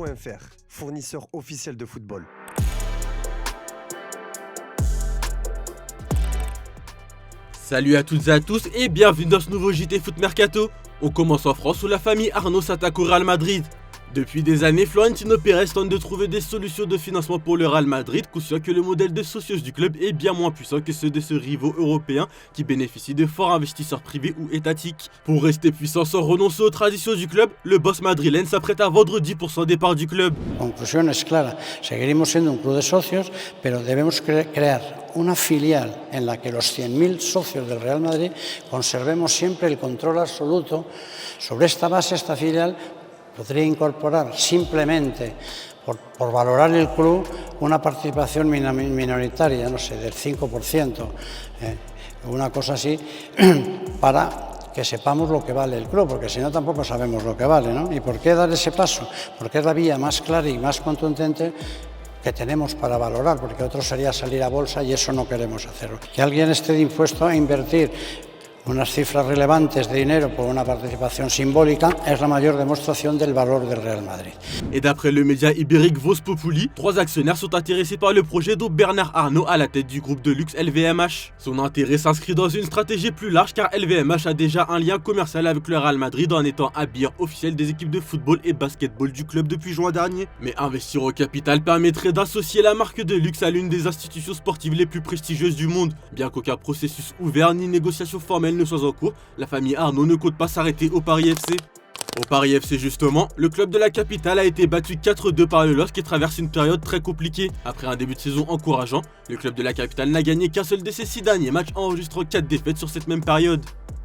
Football.fr, fournisseur officiel de football. Salut à toutes et à tous et bienvenue dans ce nouveau JT Foot Mercato. On commence en France où la famille Arnaud s'attaque au Real Madrid. Depuis des années, Florentino Pérez tente de trouver des solutions de financement pour le Real Madrid, conscient que le modèle de socios du club est bien moins puissant que ceux de ce rivaux européen qui bénéficient de forts investisseurs privés ou étatiques. Pour rester puissant sans renoncer aux traditions du club, le boss madrilène s'apprête à vendre 10% des parts du club. La conclusión es clara, seguiremos siendo un club de socios, pero debemos crear una filial en la que los 100.000 socios del Real Madrid conservemos siempre el control absoluto. Sobre esta base, esta filial podría incorporar simplemente, por valorar el club, una participación minoritaria, no sé, del 5%, una cosa así, para que sepamos lo que vale el club, porque si no tampoco sabemos lo que vale, ¿no? ¿Y por qué dar ese paso? Porque es la vía más clara y más contundente que tenemos para valorar, porque otro sería salir a bolsa y eso no queremos hacerlo. Que alguien esté dispuesto a invertir unas cifras relevantes de dinero por una participación simbólica es la mayor demostración del valor del Real Madrid. Et d'après le média ibérique Voz Populi, 3 actionnaires sont intéressés par le projet dont Bernard Arnault à la tête du groupe de luxe LVMH. Son intérêt s'inscrit dans une stratégie plus large car LVMH a déjà un lien commercial avec le Real Madrid en étant habilleur officiel des équipes de football et basketball du club depuis juin dernier. Mais investir au capital permettrait d'associer la marque de luxe à l'une des institutions sportives les plus prestigieuses du monde. Bien qu'aucun processus ouvert ni négociation formelle ne soit en cours, la famille Arnault ne compte pas s'arrêter au Paris FC. Au Paris FC justement, le club de la capitale a été battu 4-2 par le LOSC qui traverse une période très compliquée. Après un début de saison encourageant, le club de la capitale n'a gagné qu'un seul de ses 6 derniers matchs, enregistrant 4 défaites sur cette même période.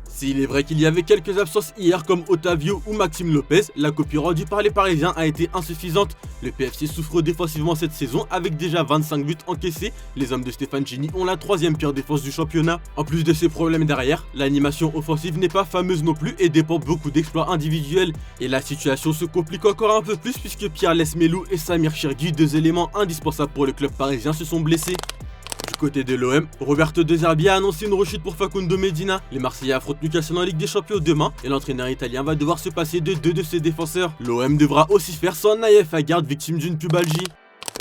S'il est vrai qu'il y avait quelques absences hier comme Otavio ou Maxime Lopez, la copie rendue par les Parisiens a été insuffisante. Le PFC souffre défensivement cette saison avec déjà 25 buts encaissés. Les hommes de Stéphane Gini ont la 3e pire défense du championnat. En plus de ces problèmes derrière, l'animation offensive n'est pas fameuse non plus et dépend beaucoup d'exploits individuels. Et la situation se complique encore un peu plus puisque Pierre Lesmelou et Samir Chergui, 2 éléments indispensables pour le club parisien, se sont blessés. Du côté de l'OM, Roberto De Zerbi a annoncé une rechute pour Facundo Medina. Les Marseillais affrontent Newcastle en Ligue des Champions demain et l'entraîneur italien va devoir se passer de 2 de ses défenseurs. L'OM devra aussi faire sans Naïef Aguerd, victime d'une pubalgie.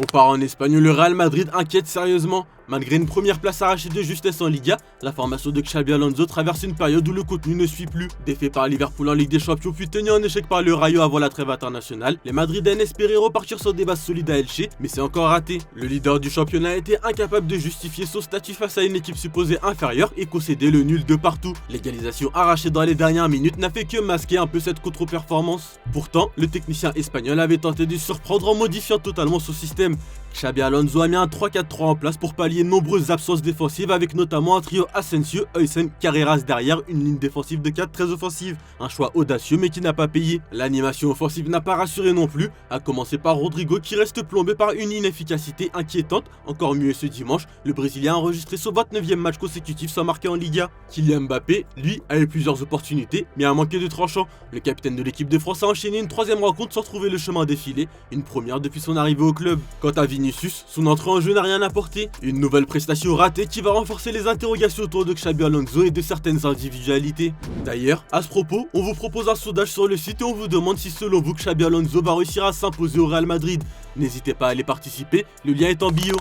On part en Espagne où le Real Madrid inquiète sérieusement. Malgré une première place arrachée de justesse en Liga, la formation de Xabi Alonso traverse une période où le contenu ne suit plus. Défait par Liverpool en Ligue des Champions puis tenu en échec par le Rayo avant la trêve internationale, les Madrilènes espéraient repartir sur des bases solides à Elche, mais c'est encore raté. Le leader du championnat a été incapable de justifier son statut face à une équipe supposée inférieure et concédait le nul de partout. L'égalisation arrachée dans les dernières minutes n'a fait que masquer un peu cette contre-performance. Pourtant, le technicien espagnol avait tenté de surprendre en modifiant totalement son système. Xabi Alonso a mis un 3-4-3 en place pour pallier nombreuses absences défensives avec notamment un trio Asensio, Huysen, Carreras derrière une ligne défensive de 4 très offensive. Un choix audacieux mais qui n'a pas payé. L'animation offensive n'a pas rassuré non plus, à commencer par Rodrigo qui reste plombé par une inefficacité inquiétante. Encore mieux ce dimanche, le Brésilien a enregistré son 29e match consécutif sans marquer en Liga. Kylian Mbappé, lui, a eu plusieurs opportunités mais a manqué de tranchant. Le capitaine de l'équipe de France a enchaîné une 3e rencontre sans trouver le chemin défilé, une première depuis son arrivée au club. Quant à Vinicius, son entrée en jeu n'a rien apporté. Une nouvelle prestation ratée qui va renforcer les interrogations autour de Xabi Alonso et de certaines individualités. D'ailleurs, à ce propos, on vous propose un sondage sur le site et on vous demande si selon vous Xabi Alonso va réussir à s'imposer au Real Madrid. N'hésitez pas à aller participer, le lien est en bio.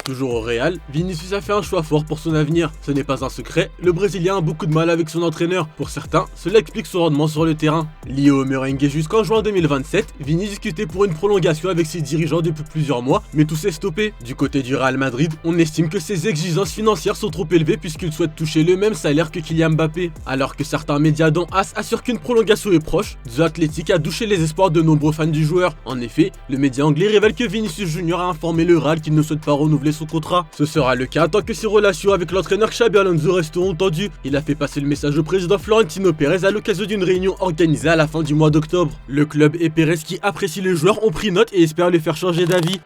Toujours au Real, Vinicius a fait un choix fort pour son avenir. Ce n'est pas un secret, le Brésilien a beaucoup de mal avec son entraîneur. Pour certains, cela explique son rendement sur le terrain. Lié au merengue jusqu'en juin 2027, Vini discutait pour une prolongation avec ses dirigeants depuis plusieurs mois, mais tout s'est stoppé. Du côté du Real Madrid, on estime que ses exigences financières sont trop élevées puisqu'il souhaite toucher le même salaire que Kylian Mbappé. Alors que certains médias dont AS assurent qu'une prolongation est proche, The Athletic a douché les espoirs de nombreux fans du joueur. En effet, le média anglais révèle que Vinicius Junior a informé le Real qu'il ne souhaite pas renouveler son contrat. Ce sera le cas tant que ses relations avec l'entraîneur Xabi Alonso resteront tendues. Il a fait passer le message au président Florentino Pérez à l'occasion d'une réunion organisée à la fin du mois d'octobre. Le club et Pérez qui apprécient le joueur ont pris note et espèrent le faire changer d'avis.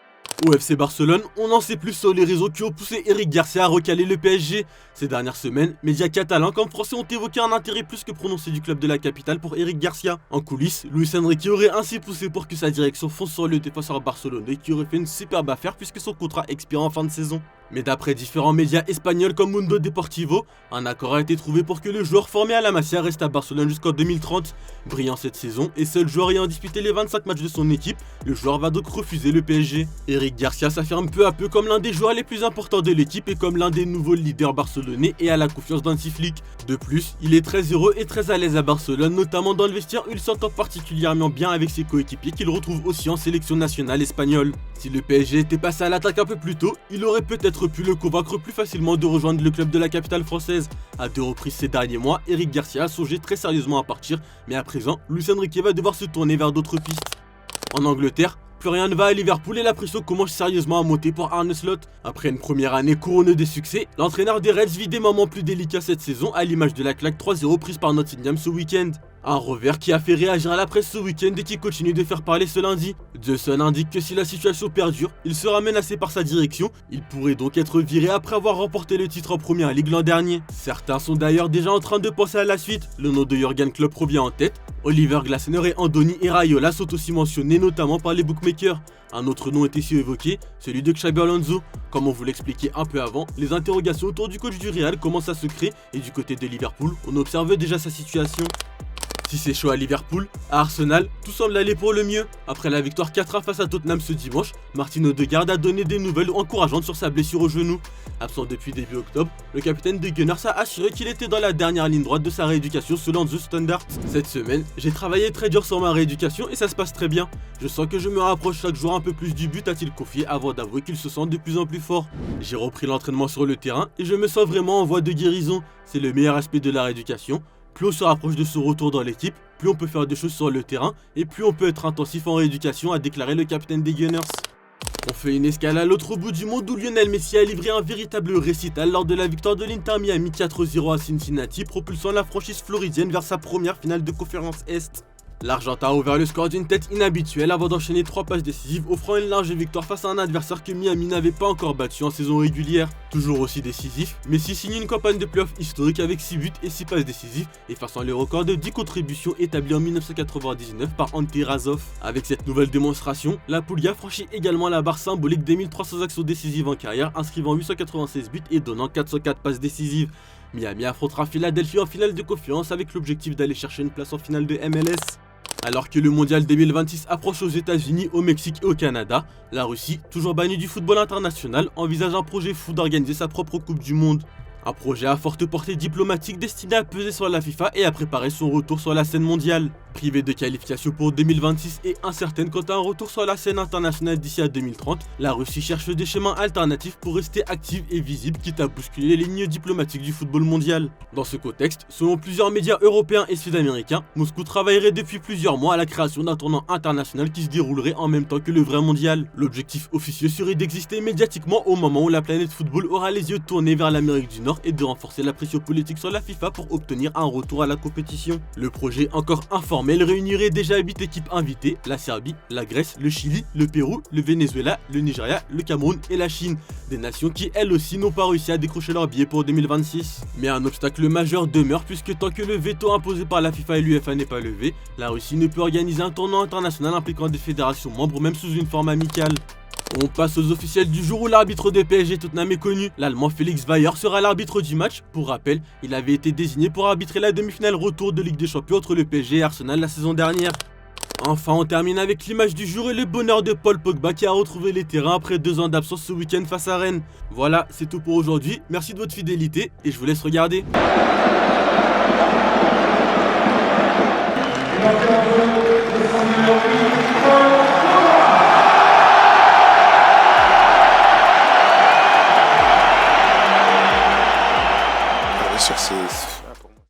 Au FC Barcelone, on en sait plus sur les raisons qui ont poussé Eric Garcia à recaler le PSG. Ces dernières semaines, médias catalans comme français ont évoqué un intérêt plus que prononcé du club de la capitale pour Eric Garcia. En coulisses, Luis Enrique aurait ainsi poussé pour que sa direction fonce sur le défenseur barcelonais qui aurait fait une superbe affaire puisque son contrat expire en fin de saison. Mais d'après différents médias espagnols comme Mundo Deportivo, un accord a été trouvé pour que le joueur formé à la Masia reste à Barcelone jusqu'en 2030. Brillant cette saison et seul joueur ayant disputé les 25 matchs de son équipe, le joueur va donc refuser le PSG. Eric Garcia s'affirme peu à peu comme l'un des joueurs les plus importants de l'équipe et comme l'un des nouveaux leaders barcelonais et a la confiance d'Hansi Flick. De plus, il est très heureux et très à l'aise à Barcelone, notamment dans le vestiaire où il s'entend particulièrement bien avec ses coéquipiers qu'il retrouve aussi en sélection nationale espagnole. Si le PSG était passé à l'attaque un peu plus tôt, il aurait peut-être pu le convaincre plus facilement de rejoindre le club de la capitale française. À 2 reprises ces derniers mois, Eric Garcia a songé très sérieusement à partir, mais à présent, Luis Enrique va devoir se tourner vers d'autres pistes. En Angleterre, plus rien ne va à Liverpool et la pression commence sérieusement à monter pour Arne Slot. Après une première année couronnée de succès, l'entraîneur des Reds vit des moments plus délicats cette saison à l'image de la claque 3-0 prise par Nottingham ce week-end. Un revers qui a fait réagir à la presse ce week-end et qui continue de faire parler ce lundi. The Sun indique que si la situation perdure, il sera menacé par sa direction. Il pourrait donc être viré après avoir remporté le titre en première ligue l'an dernier. Certains sont d'ailleurs déjà en train de penser à la suite. Le nom de Jürgen Klopp revient en tête. Oliver Glasner et Andoni Iraola sont aussi mentionnés notamment par les bookmakers. Un autre nom est ici évoqué, celui de Xabi Alonso. Comme on vous l'expliquait un peu avant, les interrogations autour du coach du Real commencent à se créer et du côté de Liverpool, on observe déjà sa situation. Si c'est chaud à Liverpool, à Arsenal, tout semble aller pour le mieux. Après la victoire 4-1 face à Tottenham ce dimanche, Martin Odegaard a donné des nouvelles encourageantes sur sa blessure au genou. Absent depuis début octobre, le capitaine des Gunners a assuré qu'il était dans la dernière ligne droite de sa rééducation selon The Standard. Cette semaine, j'ai travaillé très dur sur ma rééducation et ça se passe très bien. Je sens que je me rapproche chaque jour un peu plus du but, a-t-il confié avant d'avouer qu'il se sent de plus en plus fort. J'ai repris l'entraînement sur le terrain et je me sens vraiment en voie de guérison. C'est le meilleur aspect de la rééducation. Plus on se rapproche de son retour dans l'équipe, plus on peut faire des choses sur le terrain et plus on peut être intensif en rééducation, a déclaré le capitaine des Gunners. On fait une escale à l'autre bout du monde où Lionel Messi a livré un véritable récital lors de la victoire de l'Inter Miami 4-0 à Cincinnati, propulsant la franchise floridienne vers sa première finale de conférence Est. L'Argentin a ouvert le score d'une tête inhabituelle avant d'enchaîner 3 passes décisives, offrant une large victoire face à un adversaire que Miami n'avait pas encore battu en saison régulière. Toujours aussi décisif, Messi signe une campagne de playoff historique avec 6 buts et 6 passes décisives, effaçant le record de 10 contributions établi en 1999 par Ante Razov. Avec cette nouvelle démonstration, la Pulga franchit également la barre symbolique des 1300 actions décisives en carrière, inscrivant 896 buts et donnant 404 passes décisives. Miami affrontera Philadelphie en finale de conférence avec l'objectif d'aller chercher une place en finale de MLS. Alors que le mondial 2026 approche aux États-Unis, au Mexique et au Canada, la Russie, toujours bannie du football international, envisage un projet fou d'organiser sa propre Coupe du Monde. Un projet à forte portée diplomatique destiné à peser sur la FIFA et à préparer son retour sur la scène mondiale. Privée de qualification pour 2026 et incertaine quant à un retour sur la scène internationale d'ici à 2030, la Russie cherche des chemins alternatifs pour rester active et visible, quitte à bousculer les lignes diplomatiques du football mondial. Dans ce contexte, selon plusieurs médias européens et sud-américains, Moscou travaillerait depuis plusieurs mois à la création d'un tournoi international qui se déroulerait en même temps que le vrai mondial. L'objectif officieux serait d'exister médiatiquement au moment où la planète football aura les yeux tournés vers l'Amérique du Nord et de renforcer la pression politique sur la FIFA pour obtenir un retour à la compétition. Le projet encore informel réunirait déjà 8 équipes invitées, la Serbie, la Grèce, le Chili, le Pérou, le Venezuela, le Nigeria, le Cameroun et la Chine. Des nations qui elles aussi n'ont pas réussi à décrocher leur billet pour 2026. Mais un obstacle majeur demeure puisque tant que le veto imposé par la FIFA et l'UEFA n'est pas levé, la Russie ne peut organiser un tournoi international impliquant des fédérations membres même sous une forme amicale. On passe aux officiels du jour où l'arbitre de PSG Tottenham est connu. L'Allemand Felix Weyer sera l'arbitre du match. Pour rappel, il avait été désigné pour arbitrer la demi-finale retour de Ligue des Champions entre le PSG et Arsenal la saison dernière. Enfin, on termine avec l'image du jour et le bonheur de Paul Pogba qui a retrouvé les terrains après 2 ans d'absence ce week-end face à Rennes. Voilà, c'est tout pour aujourd'hui. Merci de votre fidélité et je vous laisse regarder. Sur ces